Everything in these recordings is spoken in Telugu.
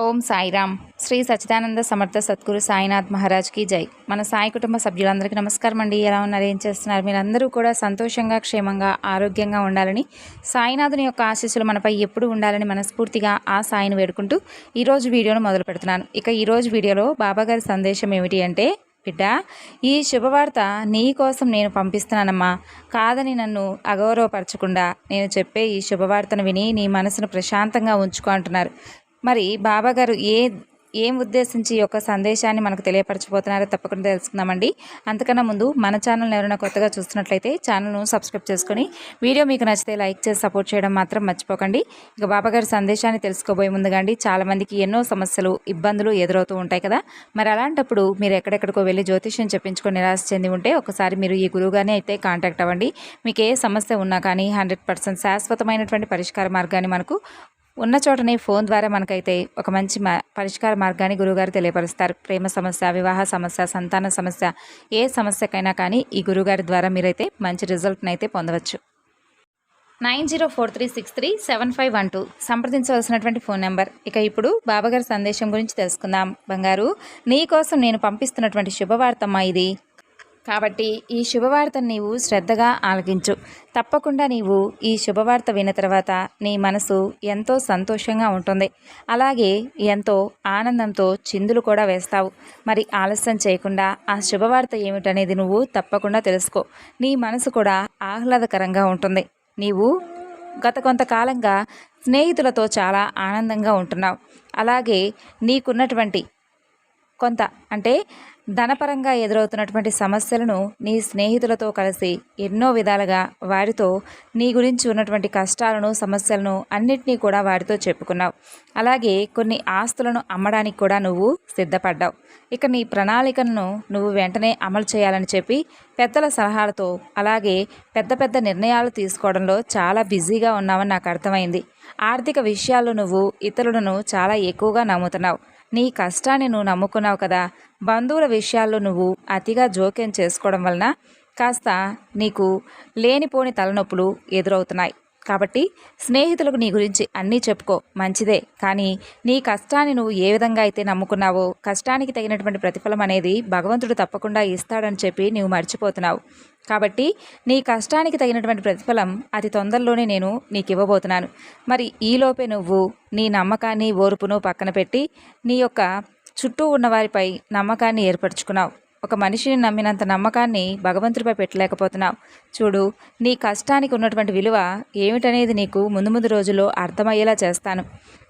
ఓం సాయిరామ్. శ్రీ సచ్చిదానంద సమర్థ సద్గురు సాయినాథ్ మహారాజ్కి జై. మన సాయి కుటుంబ సభ్యులందరికీ నమస్కారం అండి. ఎలా ఉన్నారు, ఏం చేస్తున్నారు? మీరందరూ కూడా సంతోషంగా, క్షేమంగా, ఆరోగ్యంగా ఉండాలని, సాయినాథుని యొక్క ఆశీస్సులు మనపై ఎప్పుడు ఉండాలని మనస్ఫూర్తిగా ఆ సాయిని వేడుకుంటూ ఈరోజు వీడియోను మొదలు పెడుతున్నాను. ఇక ఈరోజు వీడియోలో బాబాగారి సందేశం ఏమిటి అంటే, బిడ్డ, ఈ శుభవార్త నీ కోసం నేను పంపిస్తున్నానమ్మా. కాదని నన్ను అగౌరవపరచకుండా నేను చెప్పే ఈ శుభవార్తను విని నీ మనసును ప్రశాంతంగా ఉంచుకో అంటున్నారు. మరి బాబాగారు ఏం ఉద్దేశించి ఈ యొక్క సందేశాన్ని మనకు తెలియపరచబోతున్నారో తప్పకుండా తెలుసుకుందామండి. అంతకన్నా ముందు మన ఛానల్ని ఎవరైనా కొత్తగా చూస్తున్నట్లయితే ఛానల్ను సబ్స్క్రైబ్ చేసుకొని వీడియో మీకు నచ్చితే లైక్ చేసి సపోర్ట్ చేయడం మాత్రం మర్చిపోకండి. ఇక బాబాగారి సందేశాన్ని తెలుసుకోబోయే ముందుగా అండి, చాలామందికి ఎన్నో సమస్యలు, ఇబ్బందులు ఎదురవుతూ ఉంటాయి కదా. మరి అలాంటప్పుడు మీరు ఎక్కడెక్కడికో వెళ్ళి జ్యోతిష్యం చెప్పించుకొని నిరాశ చెంది ఉంటే ఒకసారి మీరు ఈ గురువుగానే అయితే కాంటాక్ట్ అవ్వండి. మీకు ఏ సమస్య ఉన్నా కానీ 100% శాశ్వతమైనటువంటి పరిష్కార మార్గాన్ని మనకు ఉన్న చోటనే ఫోన్ ద్వారా మనకైతే ఒక మంచి పరిష్కార మార్గాన్ని గురువుగారు తెలియపరుస్తారు. ప్రేమ సమస్య, వివాహ సమస్య, సంతాన సమస్య, ఏ సమస్యకైనా కానీ ఈ గురువుగారి ద్వారా మీరైతే మంచి రిజల్ట్ని అయితే పొందవచ్చు. 9043637512 సంప్రదించవలసినటువంటి ఫోన్ నెంబర్. ఇక ఇప్పుడు బాబాగారి సందేశం గురించి తెలుసుకుందాం. బంగారు, నీ కోసం నేను పంపిస్తున్నటువంటి శుభవార్తమ్మా ఇది. కాబట్టి ఈ శుభవార్తను నీవు శ్రద్ధగా ఆలకించు. తప్పకుండా నీవు ఈ శుభవార్త విన్న తర్వాత నీ మనసు ఎంతో సంతోషంగా ఉంటుంది. అలాగే ఎంతో ఆనందంతో చిందులు కూడా వేస్తావు. మరి ఆలస్యం చేయకుండా ఆ శుభవార్త ఏమిటనేది నువ్వు తప్పకుండా తెలుసుకో. నీ మనసు కూడా ఆహ్లాదకరంగా ఉంటుంది. నీవు గత కొంతకాలంగా స్నేహితులతో చాలా ఆనందంగా ఉంటున్నావు. అలాగే నీకున్నటువంటి కొంత అంటే ధనపరంగా ఎదురవుతున్నటువంటి సమస్యలను నీ స్నేహితులతో కలిసి ఎన్నో విధాలుగా వారితో నీ గురించి ఉన్నటువంటి కష్టాలను, సమస్యలను అన్నిటినీ కూడా వారితో చెప్పుకున్నావు. అలాగే కొన్ని ఆస్తులను అమ్మడానికి కూడా నువ్వు సిద్ధపడ్డావు. ఇక నీ ప్రణాళికలను నువ్వు వెంటనే అమలు చేయాలని చెప్పి పెద్దల సలహాలతో, అలాగే పెద్ద పెద్ద నిర్ణయాలు తీసుకోవడంలో చాలా బిజీగా ఉన్నావని నాకు అర్థమైంది. ఆర్థిక విషయాల్లో నువ్వు ఇతరులను చాలా ఎక్కువగా నమ్ముతున్నావు. నీ కష్టాన్ని నువ్వు నమ్ముకున్నావు కదా. బంధువుల విషయాల్లో నువ్వు అతిగా జోక్యం చేసుకోవడం వలన కాస్త నీకు లేనిపోని తలనొప్పులు ఎదురవుతున్నాయి. కాబట్టి స్నేహితులకు నీ గురించి అన్నీ చెప్పుకో, మంచిదే. కానీ నీ కష్టాన్ని నువ్వు ఏ విధంగా అయితే నమ్ముకున్నావో, కష్టానికి తగినటువంటి ప్రతిఫలం అనేది భగవంతుడు తప్పకుండా ఇస్తాడని చెప్పి నువ్వు మర్చిపోతున్నావు. కాబట్టి నీ కష్టానికి తగినటువంటి ప్రతిఫలం అతి తొందరలోనే నేను నీకు ఇవ్వబోతున్నాను. మరి ఈలోపే నువ్వు నీ నమ్మకాన్ని, ఓర్పును పక్కన పెట్టి నీ యొక్క చుట్టూ ఉన్న వారిపై నమ్మకాన్ని ఏర్పరచుకున్నావు. ఒక మనిషిని నమ్మినంత నమ్మకాన్ని భగవంతుడిపై పెట్టలేకపోతున్నావు. చూడు, నీ కష్టానికి ఉన్నటువంటి విలువ ఏమిటనేది నీకు ముందు ముందు రోజుల్లో అర్థమయ్యేలా చేస్తాను.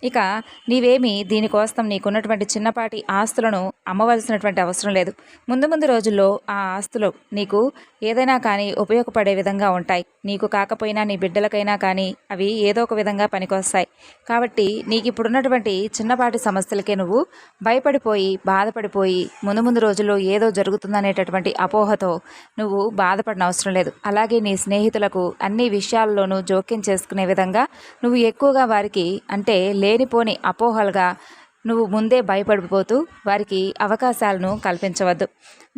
ఇక నీవేమి దీనికోసం నీకున్నటువంటి చిన్నపాటి ఆస్తులను అమ్మవలసినటువంటి అవసరం లేదు. ముందు ముందు రోజుల్లో ఆ ఆస్తులు నీకు ఏదైనా కానీ ఉపయోగపడే విధంగా ఉంటాయి. నీకు కాకపోయినా నీ బిడ్డలకైనా కానీ అవి ఏదో ఒక విధంగా పనికొస్తాయి. కాబట్టి నీకు ఇప్పుడున్నటువంటి చిన్నపాటి సమస్యలకే నువ్వు భయపడిపోయి, బాధపడిపోయి ముందు ముందు రోజుల్లో ఏదో జరుగుతుందనేటటువంటి అపోహతో నువ్వు బాధపడిన అవసరం లేదు. అలాగే నీ స్నేహితులకు అన్ని విషయాల్లోనూ జోక్యం చేసుకునే విధంగా నువ్వు ఎక్కువగా వారికి అంటే లేనిపోని అపోహలుగా నువ్వు ముందే భయపడిపోతూ వారికి అవకాశాలను కల్పించవద్దు.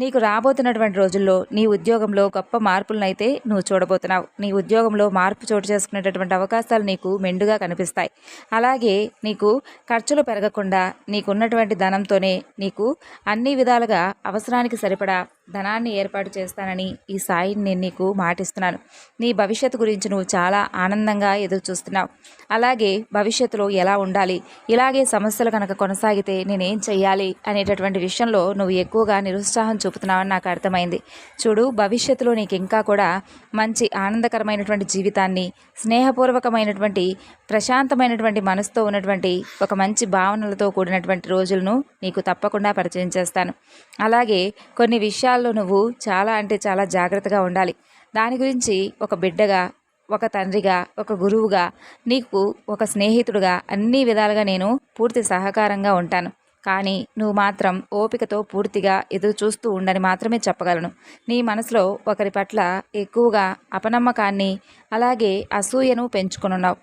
నీకు రాబోతున్నటువంటి రోజుల్లో నీ ఉద్యోగంలో గొప్ప మార్పులనైతే నువ్వు చూడబోతున్నావు. నీ ఉద్యోగంలో మార్పు చోటు చేసుకునేటటువంటి అవకాశాలు నీకు మెండుగా కనిపిస్తాయి. అలాగే నీకు ఖర్చులు పెరగకుండా నీకున్నటువంటి ధనంతోనే నీకు అన్ని విధాలుగా అవసరానికి సరిపడా ధనాన్ని ఏర్పాటు చేస్తానని ఈ సాయిని నేను నీకు మాటిస్తున్నాను. నీ భవిష్యత్తు గురించి నువ్వు చాలా ఆనందంగా ఎదురు చూస్తున్నావు. అలాగే భవిష్యత్తులో ఎలా ఉండాలి, ఇలాగే సమస్యలు కనుక కొనసాగితే నేనేం చెయ్యాలి అనేటటువంటి విషయంలో నువ్వు ఎక్కువగా నిరుత్సాహం చూపుతున్నావని నాకు అర్థమైంది. చూడు, భవిష్యత్తులో నీకు ఇంకా కూడా మంచి ఆనందకరమైనటువంటి జీవితాన్ని, స్నేహపూర్వకమైనటువంటి ప్రశాంతమైనటువంటి మనసుతో ఉన్నటువంటి ఒక మంచి భావనలతో కూడినటువంటి రోజులను నీకు తప్పకుండా పరిచయం చేస్తాను. అలాగే కొన్ని విషయాల్లో నువ్వు చాలా అంటే చాలా జాగ్రత్తగా ఉండాలి. దాని గురించి ఒక బిడ్డగా, ఒక తండ్రిగా, ఒక గురువుగా, నీకు ఒక స్నేహితుడుగా అన్ని విధాలుగా నేను పూర్తి సహకారంగా ఉంటాను. కానీ నువ్వు మాత్రం ఓపికతో పూర్తిగా ఎదురు చూస్తూ ఉండని మాత్రమే చెప్పగలను. నీ మనసులో ఒకరి పట్ల ఎక్కువగా అపనమ్మకాన్ని, అలాగే అసూయను పెంచుకున్నావు.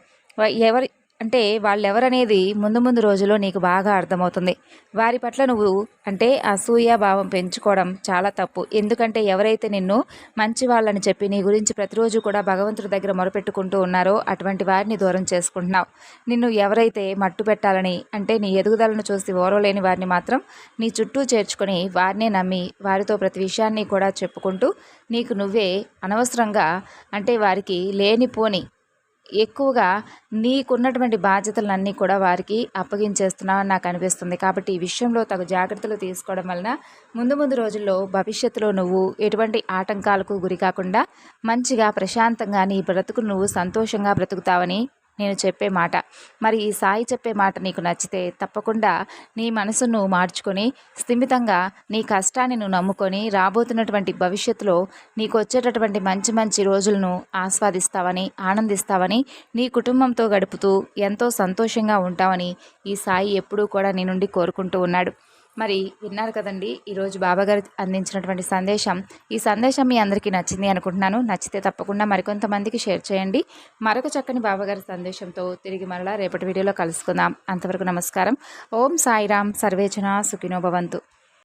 అంటే వాళ్ళెవరనేది ముందు ముందు రోజుల్లో నీకు బాగా అర్థమవుతుంది. వారి పట్ల నువ్వు అంటే అసూయ భావం పెంచుకోవడం చాలా తప్పు. ఎందుకంటే ఎవరైతే నిన్ను మంచి వాళ్ళని చెప్పి నీ గురించి ప్రతిరోజు కూడా భగవంతుడి దగ్గర మొరపెట్టుకుంటూ ఉన్నారో అటువంటి వారిని దూరం చేసుకుంటున్నావు. నిన్ను ఎవరైతే మట్టు పెట్టాలని అంటే నీ ఎదుగుదలను చూసి ఓర్వలేని వారిని మాత్రం నీ చుట్టూ చేర్చుకొని వారినే నమ్మి వారితో ప్రతి విషయాన్ని కూడా చెప్పుకుంటూ నీకు నువ్వే అనవసరంగా అంటే వారికి లేనిపోని ఎక్కువగా నీకున్నటువంటి బాధ్యతలన్నీ కూడా వారికి అప్పగించేస్తున్నావని నాకు అనిపిస్తుంది. కాబట్టి ఈ విషయంలో తగు జాగ్రత్తలు తీసుకోవడం వలన ముందు ముందు రోజుల్లో భవిష్యత్తులో నువ్వు ఎటువంటి ఆటంకాలకు గురి కాకుండా మంచిగా ప్రశాంతంగా నీ బ్రతుకు నువ్వు సంతోషంగా బ్రతుకుతావని నేను చెప్పే మాట. మరి ఈ సాయి చెప్పే మాట నీకు నచ్చితే తప్పకుండా నీ మనసును మార్చుకొని స్థిమితంగా నీ కష్టాన్ని నువ్వు నమ్ముకొని రాబోతున్నటువంటి భవిష్యత్తులో నీకు వచ్చేటటువంటి మంచి మంచి రోజులను ఆస్వాదిస్తావని ఆనందిస్తావని నీ కుటుంబంతో గడుపుతూ ఎంతో సంతోషంగా ఉంటావని ఈ సాయి ఎప్పుడూ కూడా నీ నుండి కోరుకుంటూ ఉన్నాడు. మరి విన్నారు కదండి ఈరోజు బాబాగారు అందించినటువంటి సందేశం. ఈ సందేశం మీ అందరికీ నచ్చింది అనుకుంటున్నాను. నచ్చితే తప్పకుండా మరికొంతమందికి షేర్ చేయండి. మరొక చక్కని బాబాగారి సందేశంతో తిరిగి మరలా రేపటి వీడియోలో కలుసుకుందాం. అంతవరకు నమస్కారం. ఓం సాయిరామ్. సర్వేజన సుఖినో భవంతు.